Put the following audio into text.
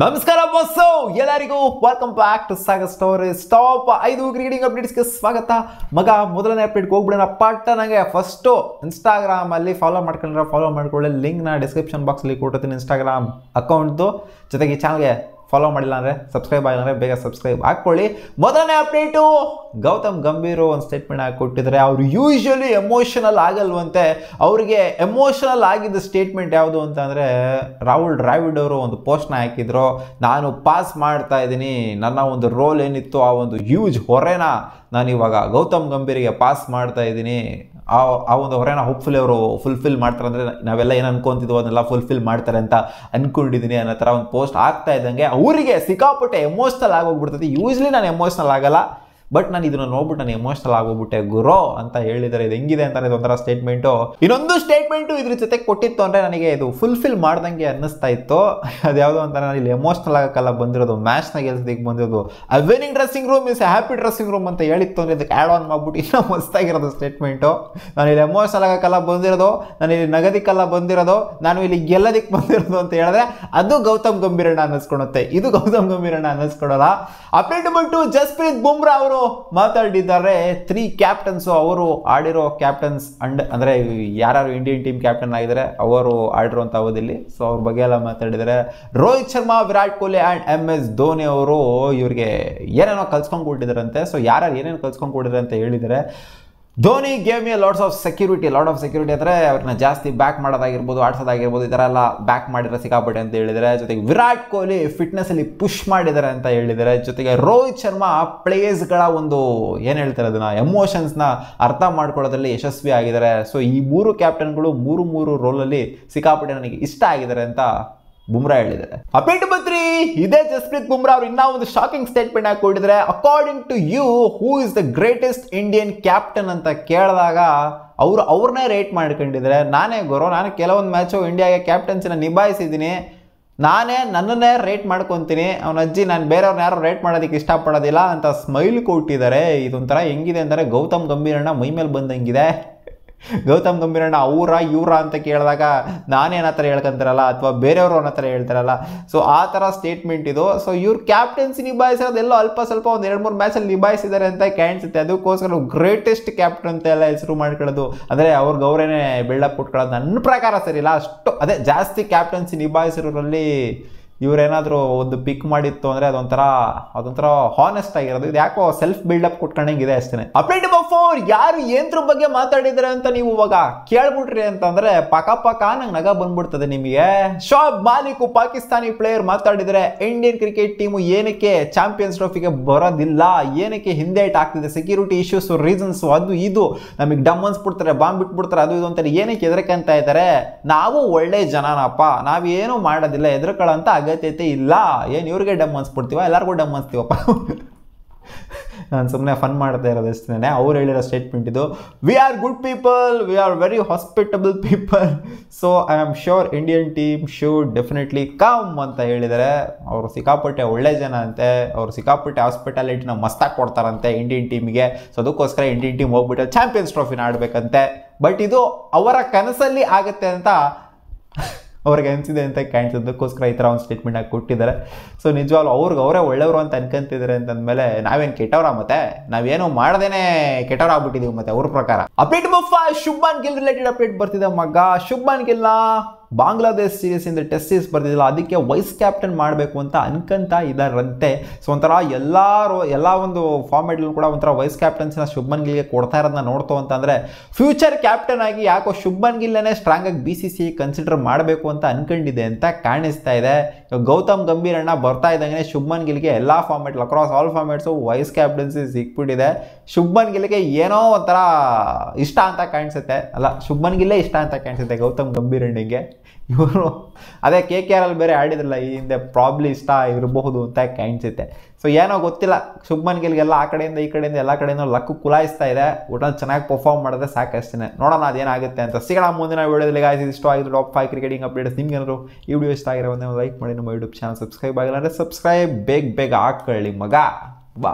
ನಮಸ್ಕಾರ ಬಸ್ಸು ಎಲ್ಲರಿಗೂ welcome back to Sagar stories top 5 cricketing ಅಪ್ಡೇಟ್ಸ್ಗೆ ಸ್ವಾಗತ. ಮಗ ಮೊದಲನೇ ಅಪ್ಡೇಟ್ಗೆ ಹೋಗ್ಬಿಡೋಣ. ಪಟ್ಟ ನನಗೆ ಫಸ್ಟು ಇನ್ಸ್ಟಾಗ್ರಾಮಲ್ಲಿ ಫಾಲೋ ಮಾಡ್ಕೊಂಡ್ರೆ ಫಾಲೋ ಮಾಡ್ಕೊಳ್ಳಿ. ಲಿಂಕ್ನ ಡಿಸ್ಕ್ರಿಪ್ಷನ್ ಬಾಕ್ಸಲ್ಲಿ ಕೊಟ್ಟಿರ್ತೀನಿ ಇನ್ಸ್ಟಾಗ್ರಾಮ್ ಅಕೌಂಟ್ದು. ಜೊತೆಗೆ ಈ ಚಾನಲ್ಗೆ ಫಾಲೋ ಮಾಡಿಲ್ಲ ಅಂದರೆ ಸಬ್ಸ್ಕ್ರೈಬ್ ಆಗಿಲ್ಲ ಅಂದರೆ ಬೇಗ ಸಬ್ಸ್ಕ್ರೈಬ್ ಹಾಕ್ಕೊಳ್ಳಿ. ಮೊದಲನೇ ಅಪ್ಡೇಟು, ಗೌತಮ್ ಗಂಭೀರ್ ಒಂದು ಸ್ಟೇಟ್ಮೆಂಟ್ ಕೊಟ್ಟಿದ್ದಾರೆ. ಅವರು ಯೂಶ್ವಲಿ ಎಮೋಷನಲ್ ಆಗಲ್ವಂತೆ. ಅವರಿಗೆ ಎಮೋಷನಲ್ ಆಗಿದ್ದ ಸ್ಟೇಟ್ಮೆಂಟ್ ಯಾವುದು ಅಂತ ಅಂದರೆ, ರಾಹುಲ್ ದ್ರಾವಿಡ್ ಅವರು ಒಂದು ಪೋಸ್ಟ್ನ ಹಾಕಿದ್ರು. ನಾನು ಪಾಸ್ ಮಾಡ್ತಾ ಇದ್ದೀನಿ, ನನ್ನ ಒಂದು ರೋಲ್ ಏನಿತ್ತು ಆ ಒಂದು ಹ್ಯೂಜ್ ಹೊರೆನ ನಾನು ಇವಾಗ ಗೌತಮ್ ಗಂಭೀರಿಗೆ ಪಾಸ್ ಮಾಡ್ತಾ ಇದ್ದೀನಿ. ಆ ಒಂದು ಹೊರೆನ ಹೋಪ್ಫುಲಿ ಅವರು ಫುಲ್ಫಿಲ್ ಮಾಡ್ತಾರೆ. ಅಂದರೆ ನಾವೆಲ್ಲ ಏನು ಅನ್ಕೊಂತಿದ್ವೋ ಅದನ್ನೆಲ್ಲ ಫುಲ್ಫಿಲ್ ಮಾಡ್ತಾರೆ ಅಂತ ಅಂದ್ಕೊಂಡಿದ್ದೀನಿ ಅನ್ನೋ ಥರ ಒಂದು ಪೋಸ್ಟ್ ಆಗ್ತಾ ಇದ್ದಂಗೆ ಅವರಿಗೆ ಸಿಕ್ಕಾಪಟ್ಟೆ ಎಮೋಷ್ನಲ್ ಆಗೋಗ್ಬಿಡ್ತದೆ. ಯೂಶ್ವಲಿ ನಾನು ಎಮೋಷ್ನಲ್ ಆಗಲ್ಲ, ಬಟ್ ನಾನು ಇದನ್ನು ನೋಡ್ಬಿಟ್ಟು ನಾನು ಎಮೋಷ್ನಲ್ ಆಗೋಗ್ಬಿಟ್ಟೆ ಗುರೋ ಅಂತ ಹೇಳಿದ್ದಾರೆ. ಇದು ಹೆಂಗಿದೆ ಅಂತ ಇದೊಂಥರ ಸ್ಟೇಟ್ಮೆಂಟು. ಇನ್ನೊಂದು ಸ್ಟೇಟ್ಮೆಂಟು ಇದ್ರ ಜೊತೆ ಕೊಟ್ಟಿತ್ತು ಅಂದರೆ ನನಗೆ ಇದು ಫುಲ್ಫಿಲ್ ಮಾಡ್ದಂಗೆ ಅನ್ನಿಸ್ತಾ ಇತ್ತು. ಅದ್ಯಾವುದು ಅಂತ ನಾನು ಇಲ್ಲಿ ಎಮೋಷ್ನಲ್ ಆಗೋಕ್ಕೆಲ್ಲ ಬಂದಿರೋದು, ಮ್ಯಾಚ್ನ ಗೆಲ್ಸೋದಕ್ಕೆ ಬಂದಿರೋದು. ಅ winning dressing room is happy dressing room ಅಂತ ಹೇಳಿತ್ತು ಅಂದರೆ ಇದಕ್ಕೆ ಆ್ಯಡ್ ಆನ್ ಮಾಡ್ಬಿಟ್ಟು ಇನ್ನೂ ಮಸ್ತಾಗಿರೋದು ಸ್ಟೇಟ್ಮೆಂಟು. ನಾನು ಇಲ್ಲಿ ಎಮೋಷ್ನಲ್ ಆಗೋಕ್ಕೆಲ್ಲ ಬಂದಿರೋದು, ನಾನು ಇಲ್ಲಿ ನಗದಿಕ್ಕೆಲ್ಲ ಬಂದಿರೋದು, ನಾನು ಇಲ್ಲಿ ಗೆಲ್ಲೋದಕ್ಕೆ ಬಂದಿರೋದು ಅಂತ ಹೇಳಿದ್ರೆ ಅದು ಗೌತಮ್ ಗಂಭೀರಣ್ಣ ಅನ್ನಿಸ್ಕೊಳುತ್ತೆ. ಇದು ಗೌತಮ್ ಗಂಭೀರಣ್ಣ ಅನ್ನಿಸ್ಕೊಡೋಲ್ಲ. ಅಪ್ಡೇಟ್ ಬಂತು, ಜಸ್ಪ್ರೀತ್ ಬುಮ್ರಾ ಅವರು ಮಾತಾಡಿದ್ದಾರೆ. 3 ಕ್ಯಾಪ್ಟನ್ಸು ಅವರು ಆಡಿರೋ ಕ್ಯಾಪ್ಟನ್ಸ್ ಅಂದರೆ ಯಾರು ಇಂಡಿಯನ್ ಟೀಮ್ ಕ್ಯಾಪ್ಟನ್ ಆಗಿದ್ದಾರೆ ಅವರು ಆಡಿರುವಂಥ ಅವಧಿಯಲ್ಲಿ. ಸೊ ಅವ್ರ ಬಗ್ಗೆ ಎಲ್ಲ ಮಾತಾಡಿದ್ದಾರೆ. ರೋಹಿತ್ ಶರ್ಮಾ, ವಿರಾಟ್ ಕೊಹ್ಲಿ ಆ್ಯಂಡ್ MS ಧೋನಿ ಅವರು ಇವ್ರಿಗೆ ಏನೇನೋ ಕಲ್ಸ್ಕೊಂಡು ಕೊಟ್ಟಿದ್ದಾರಂತೆ. ಸೊ ಯಾರು ಏನೇನು ಕಲ್ಸ್ಕೊಂಡು ಕೊಟ್ಟಿದ್ದಾರೆ ಅಂತ ಹೇಳಿದ್ದಾರೆ. Dhoni gave me lot of security ಅಂದರೆ ಅವ್ರನ್ನ ಜಾಸ್ತಿ ಬ್ಯಾಕ್ ಮಾಡೋದಾಗಿರ್ಬೋದು, ಆಡ್ಸೋದಾಗಿರ್ಬೋದು, ಈ ಥರ ಎಲ್ಲ ಬ್ಯಾಕ್ ಮಾಡಿದ್ರೆ ಸಿಕ್ಕಾಪಟ್ಟೆ ಅಂತ ಹೇಳಿದ್ದಾರೆ. ಜೊತೆಗೆ ವಿರಾಟ್ ಕೊಹ್ಲಿ ಫಿಟ್ನೆಸ್ಸಲ್ಲಿ ಪುಷ್ ಮಾಡಿದ್ದಾರೆ ಅಂತ ಹೇಳಿದ್ದಾರೆ. ಜೊತೆಗೆ ರೋಹಿತ್ ಶರ್ಮಾ ಪ್ಲೇಯರ್ಸ್ಗಳ ಒಂದು ಏನು ಹೇಳ್ತಾರೆ ಅದನ್ನು ಎಮೋಷನ್ಸ್ನ ಅರ್ಥ ಮಾಡ್ಕೊಳ್ಳೋದ್ರಲ್ಲಿ ಯಶಸ್ವಿ ಆಗಿದ್ದಾರೆ. ಸೊ ಈ 3 ಕ್ಯಾಪ್ಟನ್ಗಳು 3 ರೋಲಲ್ಲಿ ಸಿಕ್ಕಾಪಟ್ಟೆ ನನಗೆ ಇಷ್ಟ ಆಗಿದ್ದಾರೆ ಅಂತ ಬುಮ್ರಾ ಹೇಳಿದ್ದಾರೆ. ಅಪ್ಡೇಟ್ ಬಂತ್ರಿ, ಇದೇ ಜಸ್ಪ್ರೀತ್ ಬುಮ್ರಾ ಅವರು ಇನ್ನೂ ಒಂದು ಶಾಕಿಂಗ್ ಸ್ಟೇಟ್ಮೆಂಟ್ ಹಾಕಿಕೊಂಡಿದ್ದಾರೆ. According to you who is the greatest Indian captain ಅಂತ ಕೇಳಿದಾಗ ಅವ್ರನ್ನೇ ರೇಟ್ ಮಾಡ್ಕೊಂಡಿದ್ದಾರೆ. ನಾನೇ ಗುರು, ನಾನು ಕೆಲವೊಂದು ಮ್ಯಾಚು ಇಂಡಿಯಾಗೆ ಕ್ಯಾಪ್ಟನ್ಸಿನ ನಿಭಾಯಿಸಿದ್ದೀನಿ, ನನ್ನನ್ನೇ ರೇಟ್ ಮಾಡ್ಕೊತೀನಿ. ಅವನ ಅಜ್ಜಿ ನಾನು ಬೇರೆಯವ್ರನ್ನ ಯಾರು ರೇಟ್ ಮಾಡೋದಕ್ಕೆ ಇಷ್ಟಪಡೋದಿಲ್ಲ ಅಂತ ಸ್ಮೈಲ್ ಕೊಟ್ಟಿದ್ದಾರೆ. ಇದೊಂಥರ ಹೆಂಗಿದೆ ಅಂದರೆ ಗೌತಮ್ ಗಂಭೀರಣ್ಣ ಮೈ ಮೇಲೆ ಬಂದಂಗಿದೆ. ಗೌತಮ್ ಗಂಭೀರಣ್ಣ ಇವರ ಅಂತ ಕೇಳಿದಾಗ ನಾನೇನ ಥರ ಹೇಳ್ಕೊಂತಾರಲ್ಲ ಅಥವಾ ಬೇರೆಯವರು ಅನ್ನೋ ಥರ ಹೇಳ್ತಾರಲ್ಲ, ಸೊ ಆ ಥರ ಸ್ಟೇಟ್ಮೆಂಟ್ ಇದು. ಸೊ ಇವ್ರು ಕ್ಯಾಪ್ಟನ್ಸಿ ನಿಭಾಯಿಸೋದೆಲ್ಲೋ ಅಲ್ಪ ಸ್ವಲ್ಪ ಒಂದು 2-3 ಮ್ಯಾಚಲ್ಲಿ ನಿಭಾಯಿಸಿದ್ದಾರೆ ಅಂತ ಕಾಣಿಸುತ್ತೆ. ಅದಕ್ಕೋಸ್ಕರ ಗ್ರೇಟೆಸ್ಟ್ ಕ್ಯಾಪ್ಟನ್ ಅಂತ ಎಲ್ಲ ಹೆಸರು ಮಾಡ್ಕೊಳ್ಳೋದು, ಅಂದರೆ ಅವ್ರಿಗೆ ಅವರೇನೆ ಬಿಲ್ಡಪ್ ಕೊಟ್ಕೊಳ್ಳೋದು ನನ್ನ ಪ್ರಕಾರ ಸರಿ ಇಲ್ಲ. ಅಷ್ಟು ಅದೇ ಜಾಸ್ತಿ ಕ್ಯಾಪ್ಟನ್ಸಿ ನಿಭಾಯಿಸಿರೋರಲ್ಲಿ ಇವರೇನಾದರೂ ಒಂದು ಪಿಕ್ ಮಾಡಿತ್ತು ಅಂದರೆ ಅದೊಂಥರ ಹಾನೆಸ್ಟ್ ಆಗಿರೋದು. ಇದು ಯಾಕೋ ಸೆಲ್ಫ್ ಬಿಲ್ಡಪ್ ಕೊಟ್ಕೊಂಡಂಗಿದೆ ಅಷ್ಟೇ. ಅಪ್ಡೇಟ್ ನಂಬರ್ 4, ಯಾರು ಏನ್ರ ಬಗ್ಗೆ ಮಾತಾಡಿದ್ದಾರೆ ಅಂತ ನೀವು ಇವಾಗ ಕೇಳ್ಬಿಟ್ರಿ ಅಂತಂದ್ರೆ ಪಕ್ಕ ನಂಗೆ ನಗ ಬಂದ್ಬಿಡ್ತದೆ ನಿಮಗೆ. ಶೋಯಬ್ ಮಾಲಿಕ್ ಪಾಕಿಸ್ತಾನಿ ಪ್ಲೇಯರ್ ಮಾತಾಡಿದರೆ ಇಂಡಿಯನ್ ಕ್ರಿಕೆಟ್ ಟೀಮು ಏನಕ್ಕೆ ಚಾಂಪಿಯನ್ಸ್ ಟ್ರೋಫಿಗೆ ಬರೋದಿಲ್ಲ, ಏನಕ್ಕೆ ಹಿಂದೇಟ್ ಆಗ್ತಿದೆ, ಸೆಕ್ಯೂರಿಟಿ ಇಶ್ಯೂಸ್, ರೀಸನ್ಸ್, ಅದು ಇದು, ನಮಗೆ ಡಮ್ ಅನ್ಸ್ಬಿಡ್ತಾರೆ, ಬಾಂಬ್ ಬಿಟ್ಬಿಡ್ತಾರೆ, ಅದು ಇದು ಅಂತ ಏನಕ್ಕೆ ಹೆದರ್ಕಂತ ಇದ್ದಾರೆ. ನಾವು ಒಳ್ಳೆ ಜನನಪ್ಪ, ನಾವೇನು ಮಾಡೋದಿಲ್ಲ, ಹೆದರ್ಕೊಳ್ಳೋಂಥ ಅಗತ್ಯತೆ ಇಲ್ಲ. ಏನು ಇವ್ರಿಗೆ ಡಮ್ ಅನ್ಸ್ಬಿಡ್ತೀವ, ಎಲ್ಲರಿಗೂ ಡಮ್ ಅನ್ಸ್ತೀವಪ್ಪ. ನಾನು ಸುಮ್ಮನೆ ಫನ್ ಮಾಡ್ತಾ ಇರೋದಷ್ಟೇ. ಅವ್ರು ಹೇಳಿರೋ ಸ್ಟೇಟ್ಮೆಂಟ್ ಇದು. We are good people, we are very hospitable people, so I am sure Indian team should definitely come ಅಂತ ಹೇಳಿದ್ದಾರೆ. ಅವರು ಸಿಕ್ಕಾಪಟ್ಟೆ ಒಳ್ಳೆ ಜನ ಅಂತೆ, ಅವರು ಸಿಕ್ಕಾಪಟ್ಟೆ ಹಾಸ್ಪಿಟಾಲಿಟಿನ ಮಸ್ತಾಗಿ ಕೊಡ್ತಾರಂತೆ ಇಂಡಿಯನ್ ಟೀಮಿಗೆ. ಸೊ ಅದಕ್ಕೋಸ್ಕರ ಇಂಡಿಯನ್ ಟೀಮ್ ಹೋಗ್ಬಿಟ್ಟು ಚಾಂಪಿಯನ್ಸ್ ಟ್ರೋಫಿನ ಆಡಬೇಕಂತೆ. ಬಟ್ ಇದು ಅವರ ಕನಸಲ್ಲಿ ಆಗುತ್ತೆ ಅಂತ ಅವ್ರಿಗೆ ಅನಿಸಿದೆ ಅಂತ ಕಾಣಿಸೋದಕ್ಕೋಸ್ಕರ ಈ ಥರ ಒಂದು ಸ್ಟೇಟ್ಮೆಂಟ್ ಆಗಿ ಕೊಟ್ಟಿದ್ದಾರೆ. ಸೊ ನಿಜವಾಗ್ಲೂ ಅವರೇ ಒಳ್ಳೆಯವರು ಅಂತ ಅನ್ಕೊಂತಿದ್ದಾರೆ ಅಂತಂದಮೇಲೆ ನಾವೇನು ಕೆಟ್ಟವ್ರ, ಮತ್ತೆ ನಾವೇನು ಮಾಡ್ದೇನೆ ಕೆಟ್ಟವ್ರಾಗ್ಬಿಟ್ಟಿದ್ದೀವಿ ಮತ್ತೆ ಅವ್ರ ಪ್ರಕಾರ. Update buff Shubman Gill related update ಬರ್ತಿದೆ ಮಗ. ಶುಭ್ಮನ್ ಗಿಲ್ನ ಬಾಂಗ್ಲಾದೇಶ್ ಸೀರೀಸಿಂದ ಟೆಸ್ಟ್ ಸೀರೀಸ್ ಬರ್ತಿದ್ದಿಲ್ಲ, ಅದಕ್ಕೆ ವೈಸ್ ಕ್ಯಾಪ್ಟನ್ ಮಾಡಬೇಕು ಅಂತ ಅನ್ಕೊಂತ ಇದ್ದಾರಂತೆ. ಸೊ ಒಂಥರ ಎಲ್ಲ ಒಂದು ಫಾರ್ಮೇಟ್ಲೂ ಕೂಡ ಒಂಥರ ವೈಸ್ ಕ್ಯಾಪ್ಟನ್ಸಿನ ಶುಭ್ಮನ್ ಗಿಲ್ಗೆ ಕೊಡ್ತಾ ಇರೋದನ್ನ ನೋಡ್ತು ಅಂತಂದರೆ ಫ್ಯೂಚರ್ ಕ್ಯಾಪ್ಟನ್ ಆಗಿ ಯಾಕೋ ಶುಭ್ಮನ್ ಗಿಲ್ನೇ ಸ್ಟ್ರಾಂಗ್ ಆಗಿ BCCI ಕನ್ಸಿಡರ್ ಮಾಡಬೇಕು ಅಂತ ಅನ್ಕೊಂಡಿದೆ ಅಂತ ಕಾಣಿಸ್ತಾ ಇದೆ. ಗೌತಮ್ ಗಂಭೀರಣ್ಣ ಬರ್ತಾ ಇದ್ದಂಗೆ ಶುಭ್ಮನ್ ಗಿಲ್ಗೆ ಎಲ್ಲ format across all formats vice captaincy ಸಿಕ್ಬಿಟ್ಟಿದೆ. ಶುಭ್ಮನ್ ಗಿಲ್ಗೆ ಏನೋ ಒಂಥರ ಇಷ್ಟ ಅಂತ ಕಾಣಿಸುತ್ತೆ, ಅಲ್ಲ ಶುಭ್ಮನ್ ಗಿಲ್ಲೇ ಇಷ್ಟ ಅಂತ ಕಾಣಿಸುತ್ತೆ ಗೌತಮ್ ಗಂಭೀರಣ್ಣಿಗೆ. ಇವರು ಅದೇ KKR ಬೇರೆ ಆಡಿದ್ರಲ್ಲ ಈ ಹಿಂದೆ, ಪ್ರಾಬ್ಲಿ ಇಷ್ಟ ಇರಬಹುದು ಅಂತ ಕಾಣಿಸುತ್ತೆ. ಸೊ ಏನೋ ಗೊತ್ತಿಲ್ಲ, ಶುಭ್ಮನ್ ಗಿಲ್ಗೆಲ್ಲ ಆ ಕಡೆಯಿಂದ ಈ ಕಡೆಯಿಂದ ಎಲ್ಲ ಕಡೆಯಿಂದ ಲಕ್ಕು ಕುಲಾಯಿಸ್ತಾ ಇದೆ. ಒಟ್ನಲ್ಲಿ ಚೆನ್ನಾಗಿ ಪರ್ಫಾರ್ಮ್ ಮಾಡಿದ್ರೆ ಸಾಕಷ್ಟೇ. ನೋಡೋಣ ಅದೇನಾಗುತ್ತೆ ಅಂತ. ಸಿಗೋಣ ಮುಂದಿನ ವಿಡಿಯೋದಲ್ಲಿ. ಗಾಯ್ಸ್ ಇಷ್ಟ ಆಗಿದ್ದು ಟಾಪ್ 5 ಕ್ರಿಕೆಟಿಂಗ್ ಅಪ್ಡೇಟ್ಸ್. ನಿಮ್ಗೇನಾದ್ರು ಈ ವಿಡಿಯೋ ಇಷ್ಟ ಆಗಿರೋ ಲೈಕ್ ಮಾಡಿ, ನಮ್ಮ ಯೂಟ್ಯೂಬ್ ಚಾನಲ್ ಸಬ್ಸ್ಕ್ರೈಬ್ ಆಗಿಲ್ಲ ಅಂದರೆ ಸಬ್ಸ್ಕ್ರೈಬ್ ಬೇಗ ಹಾಕೊಳ್ಳಿ ಮಗ. ಬಾ.